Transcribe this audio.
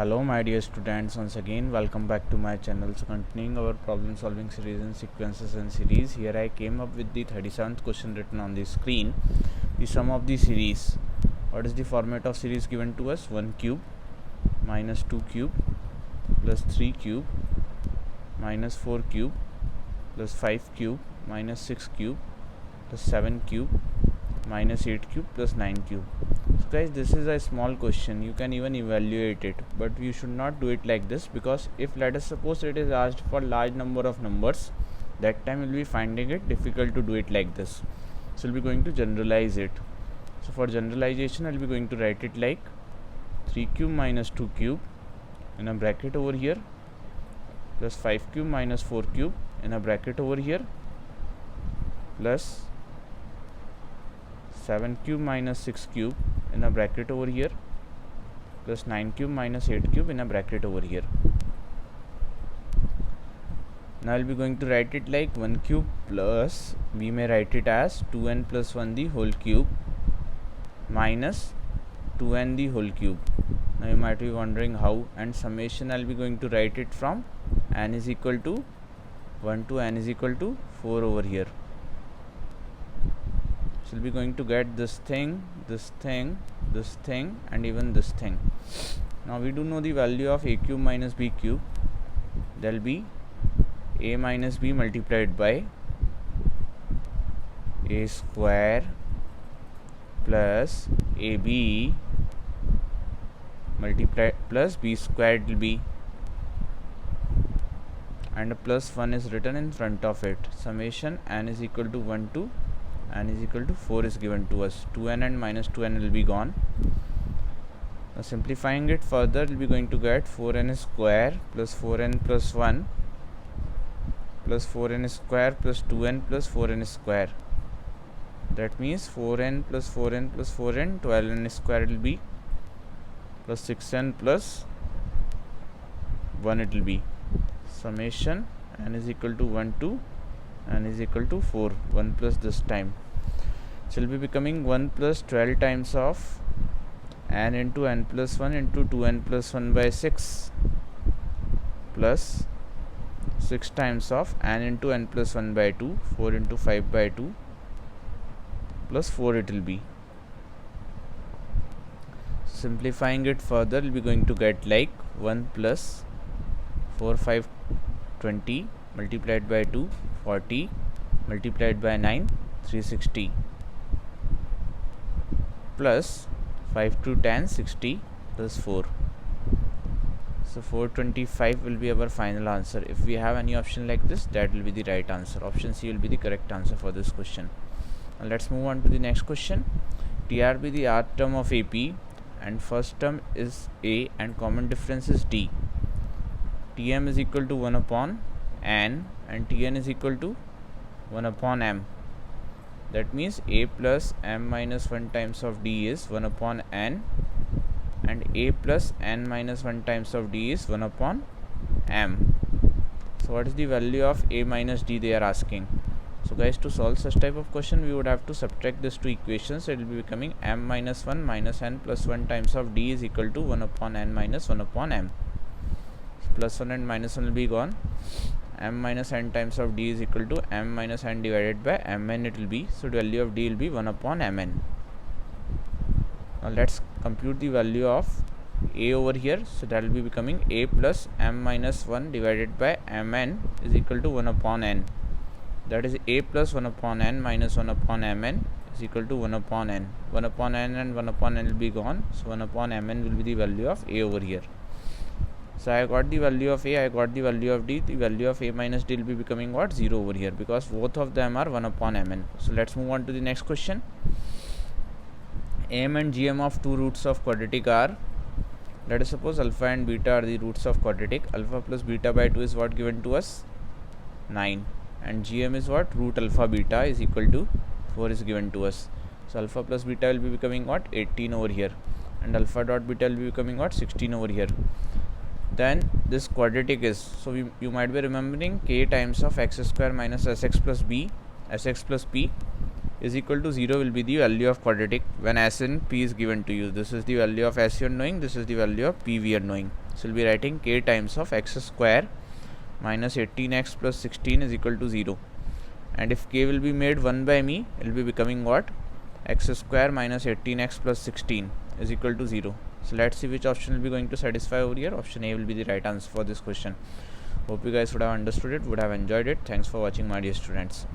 Hello my dear students, once again welcome back to my channel. So continuing our problem solving series in sequences and series, here I came up with the 37th question written on the screen. The sum of the series. What is the format of series given to us? 1 cube minus 2 cube plus 3 cube minus 4 cube plus 5 cube minus 6 cube plus 7 cube minus 8 cube plus 9 cube. So guys, this is a small question, you can even evaluate it, but you should not do it like this, because if let us suppose it is asked for large number of numbers, that time we'll be finding it difficult to do it like this. So we'll be going to generalize it. So for generalization I'll be going to write it like 3 cube minus 2 cube in a bracket over here plus 5 cube minus 4 cube in a bracket over here plus 7 cube minus 6 cube in a bracket over here plus 9 cube minus 8 cube in a bracket over here. Now I'll be going to write it like 1 cube plus, we may write it as 2n plus 1 the whole cube minus 2n the whole cube. Now you might be wondering how, and summation I'll be going to write it from n is equal to 1 to n is equal to 4 over here. So we'll be going to get this thing, this thing, this thing, and even this thing. Now we do know the value of a cube minus b cube. There will be a minus b multiplied by a square plus ab multiplied plus b squared will be, and a plus 1 is written in front of it. Summation n is equal to 1 to n is equal to 4 is given to us. 2n and minus 2n will be gone. Now simplifying it further, we'll be going to get 4n square plus 4n plus 1 plus 4n square plus 2n plus 4n square. That means 4n plus 4n plus 4n, 12n square will be, plus 6n plus 1 it will be. Summation n is equal to 1 to n is equal to 4, 1 plus this time. So it will be becoming 1 plus 12 times of n into n plus 1 into 2n plus 1 by 6 plus 6 times of n into n plus 1 by 2, 4 into 5 by 2 plus 4 it will be. Simplifying it further, we'll be going to get like 1 plus 4 5 20 multiplied by 2 40 multiplied by 9 360 plus 5 to 10 60 plus 4. So 425 will be our final answer. If we have any option like this, that will be the right answer. Option C will be the correct answer for this question. Now let's move on to the next question. TRB the rth term of AP, and first term is A and common difference is D. Tm is equal to 1 upon n and Tn is equal to 1 upon m. That means a plus m minus 1 times of d is 1 upon n, and a plus n minus 1 times of d is 1 upon m. So what is the value of a minus d they are asking? So guys, to solve such type of question, we would have to subtract these two equations. So it will be becoming m minus 1 minus n plus 1 times of d is equal to 1 upon n minus 1 upon m. So plus 1 and minus 1 will be gone. M minus n times of d is equal to m minus n divided by mn it will be. So the value of d will be 1 upon mn. Now let's compute the value of a over here. So that will be becoming a plus m minus 1 divided by mn is equal to 1 upon n. That is a plus 1 upon n minus 1 upon mn is equal to 1 upon n. 1 upon n and 1 upon n will be gone. So 1 upon mn will be the value of a over here. So I got the value of a, I got the value of d. The value of a minus d will be becoming what? 0 over here, because both of them are 1 upon mn. So let's move on to the next question. M and gm of two roots of quadratic are, let us suppose alpha and beta are the roots of quadratic. Alpha plus beta by 2 is what given to us? 9. And gm is what? Root alpha beta is equal to 4 is given to us. So alpha plus beta will be becoming what? 18 over here. And alpha dot beta will be becoming what? 16 over here. Then this quadratic is, so you might be remembering k times of x square minus sx plus b, sx plus p is equal to 0 will be the value of quadratic when s and p is given to you. This is the value of s you are knowing, this is the value of p we are knowing. So we'll be writing k times of x square minus 18x plus 16 is equal to 0. And if k will be made 1 by me, it will be becoming what? X square minus 18x plus 16 is equal to 0. So let's see which option will be going to satisfy over here. Option A will be the right answer for this question. Hope you guys would have understood it, would have enjoyed it. Thanks for watching, my dear students.